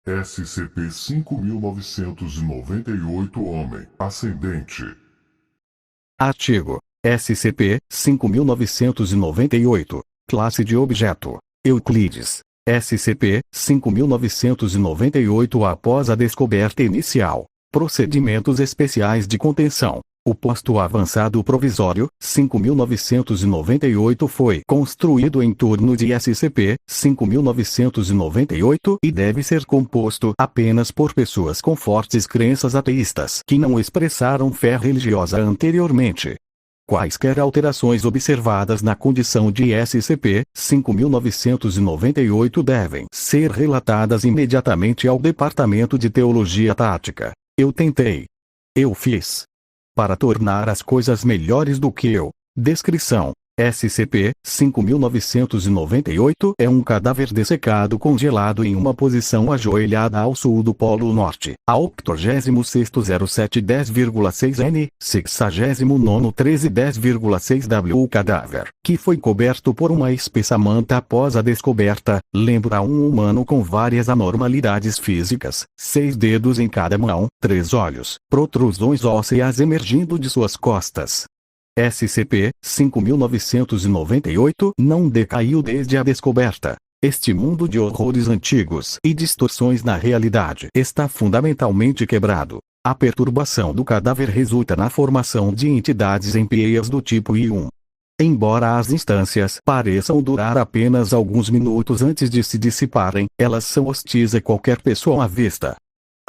SCP-5998 Homem, ascendente. Artigo: SCP-5998, Classe de Objeto: Euclides. SCP-5998 após a descoberta inicial. Procedimentos especiais de contenção. O posto avançado provisório, 5998 foi construído em torno de SCP-5998 e deve ser composto apenas por pessoas com fortes crenças ateístas que não expressaram fé religiosa anteriormente. Quaisquer alterações observadas na condição de SCP-5998 devem ser relatadas imediatamente ao Departamento de Teologia Tática. Eu tentei. Eu fiz. Para tornar as coisas melhores do que eu. Descrição: SCP-5998 é um cadáver dessecado congelado em uma posição ajoelhada ao sul do Polo Norte, a 86.0710,6 N, 69º 1310,6 W. O cadáver, que foi coberto por uma espessa manta após a descoberta, lembra um humano com várias anormalidades físicas: 6 dedos em cada mão, 3 olhos, protrusões ósseas emergindo de suas costas. SCP-5998 não decaiu desde a descoberta. Este mundo de horrores antigos e distorções na realidade está fundamentalmente quebrado. A perturbação do cadáver resulta na formação de entidades empieias do tipo I1. Embora as instâncias pareçam durar apenas alguns minutos antes de se dissiparem, elas são hostis a qualquer pessoa à vista.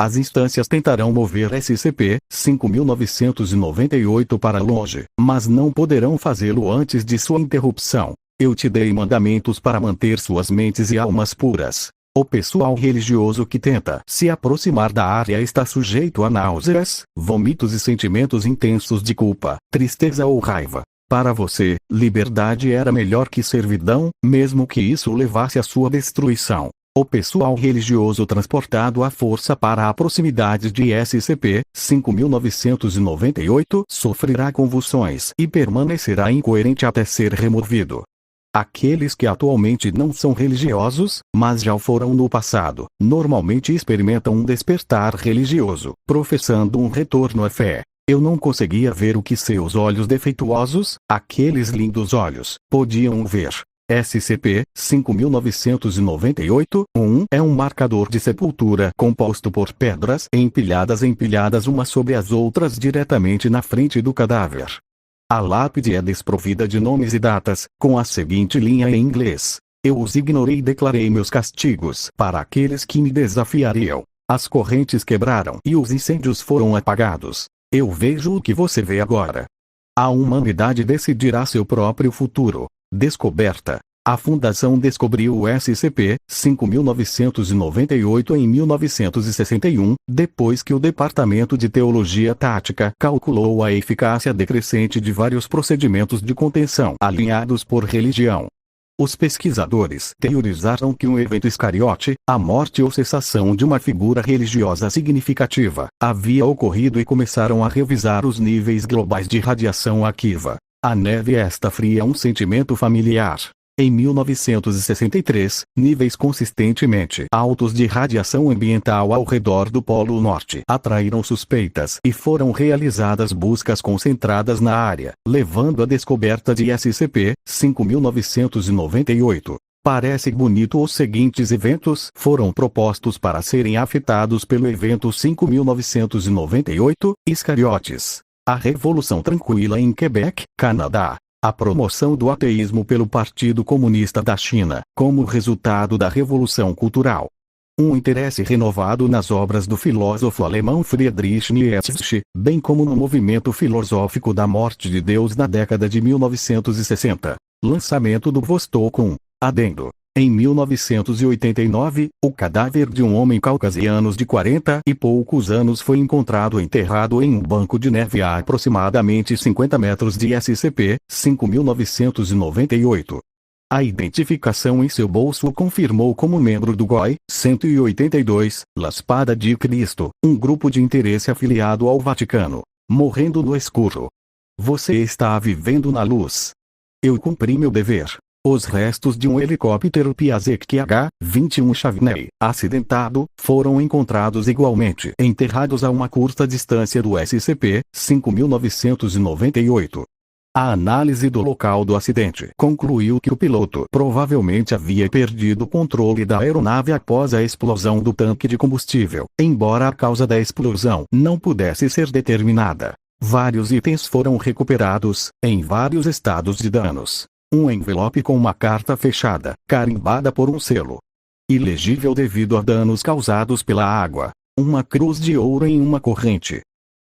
As instâncias tentarão mover SCP-5998 para longe, mas não poderão fazê-lo antes de sua interrupção. Eu te dei mandamentos para manter suas mentes e almas puras. O pessoal religioso que tenta se aproximar da área está sujeito a náuseas, vômitos e sentimentos intensos de culpa, tristeza ou raiva. Para você, liberdade era melhor que servidão, mesmo que isso levasse à sua destruição. O pessoal religioso transportado à força para a proximidade de SCP-5998 sofrerá convulsões e permanecerá incoerente até ser removido. Aqueles que atualmente não são religiosos, mas já o foram no passado, normalmente experimentam um despertar religioso, professando um retorno à fé. Eu não conseguia ver o que seus olhos defeituosos, aqueles lindos olhos, podiam ver. SCP-5998-1 é um marcador de sepultura composto por pedras empilhadas umas sobre as outras diretamente na frente do cadáver. A lápide é desprovida de nomes e datas, com a seguinte linha em inglês: eu os ignorei e declarei meus castigos para aqueles que me desafiariam. As correntes quebraram e os incêndios foram apagados. Eu vejo o que você vê agora. A humanidade decidirá seu próprio futuro. Descoberta. A Fundação descobriu o SCP-5998 em 1961, depois que o Departamento de Teologia Tática calculou a eficácia decrescente de vários procedimentos de contenção alinhados por religião. Os pesquisadores teorizaram que um evento iscariote, a morte ou cessação de uma figura religiosa significativa, havia ocorrido e começaram a revisar os níveis globais de radiação ativa. A neve esta fria um sentimento familiar. Em 1963, níveis consistentemente altos de radiação ambiental ao redor do Polo Norte atraíram suspeitas e foram realizadas buscas concentradas na área, levando à descoberta de SCP-5998. Parece bonito. Os seguintes eventos foram propostos para serem afetados pelo evento 5998, Iscariotes. A Revolução Tranquila em Quebec, Canadá. A promoção do ateísmo pelo Partido Comunista da China, como resultado da Revolução Cultural. Um interesse renovado nas obras do filósofo alemão Friedrich Nietzsche, bem como no movimento filosófico da morte de Deus na década de 1960. Lançamento do Vostok 1. Adendo. Em 1989, o cadáver de um homem caucasiano de 40 e poucos anos foi encontrado enterrado em um banco de neve a aproximadamente 50 metros de SCP-5998. A identificação em seu bolso o confirmou como membro do GOI 182, La Espada de Cristo, um grupo de interesse afiliado ao Vaticano. Morrendo no escuro. Você está vivendo na luz. Eu cumpri meu dever. Os restos de um helicóptero Piasek H-21 Chavney, acidentado, foram encontrados igualmente enterrados a uma curta distância do SCP-5998. A análise do local do acidente concluiu que o piloto provavelmente havia perdido o controle da aeronave após a explosão do tanque de combustível, embora a causa da explosão não pudesse ser determinada. Vários itens foram recuperados, em vários estados de danos. Um envelope com uma carta fechada, carimbada por um selo ilegível devido a danos causados pela água. Uma cruz de ouro em uma corrente,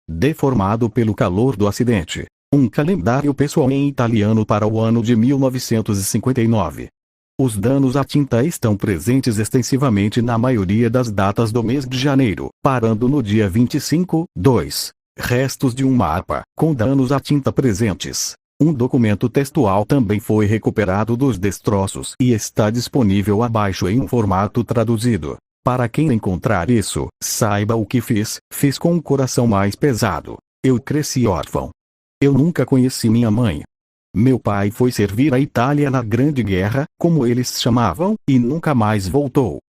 deformado pelo calor do acidente. Um calendário pessoal em italiano para o ano de 1959. Os danos à tinta estão presentes extensivamente na maioria das datas do mês de janeiro, parando no dia 25/2. Restos de um mapa, com danos à tinta presentes. Um documento textual também foi recuperado dos destroços e está disponível abaixo em um formato traduzido. Para quem encontrar isso, saiba o que fiz com um coração mais pesado. Eu cresci órfão. Eu nunca conheci minha mãe. Meu pai foi servir a Itália na Grande Guerra, como eles chamavam, e nunca mais voltou.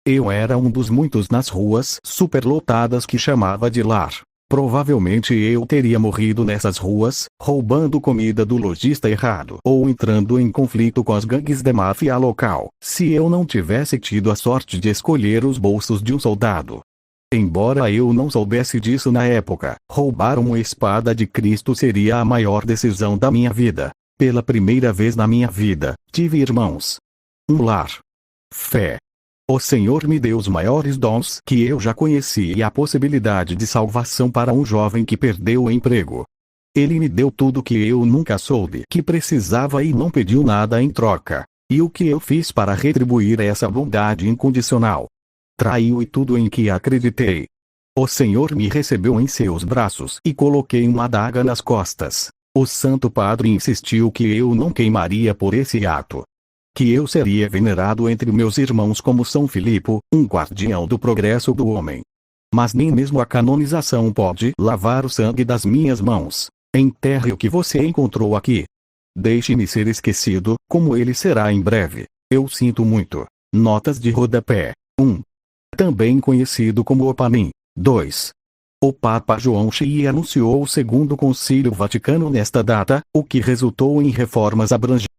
Eu era um dos muitos nas ruas superlotadas que chamava de lar. Provavelmente eu teria morrido nessas ruas, roubando comida do lojista errado ou entrando em conflito com as gangues de máfia local, se eu não tivesse tido a sorte de escolher os bolsos de um soldado. Embora eu não soubesse disso na época, roubar uma espada de Cristo seria a maior decisão da minha vida. Pela primeira vez na minha vida, tive irmãos. Um lar. Fé. O Senhor me deu os maiores dons que eu já conheci e a possibilidade de salvação para um jovem que perdeu o emprego. Ele me deu tudo que eu nunca soube que precisava e não pediu nada em troca. E o que eu fiz para retribuir essa bondade incondicional? Traiu e tudo em que acreditei. O Senhor me recebeu em seus braços e coloquei uma adaga nas costas. O Santo Padre insistiu que eu não queimaria por esse ato. Que eu seria venerado entre meus irmãos como São Filipe, um guardião do progresso do homem. Mas nem mesmo a canonização pode lavar o sangue das minhas mãos. Enterre o que você encontrou aqui. Deixe-me ser esquecido, como ele será em breve. Eu sinto muito. Notas de rodapé. 1. Também conhecido como Opanim. 2. O Papa João Chi anunciou o Segundo Concílio Vaticano nesta data, o que resultou em reformas abrangentes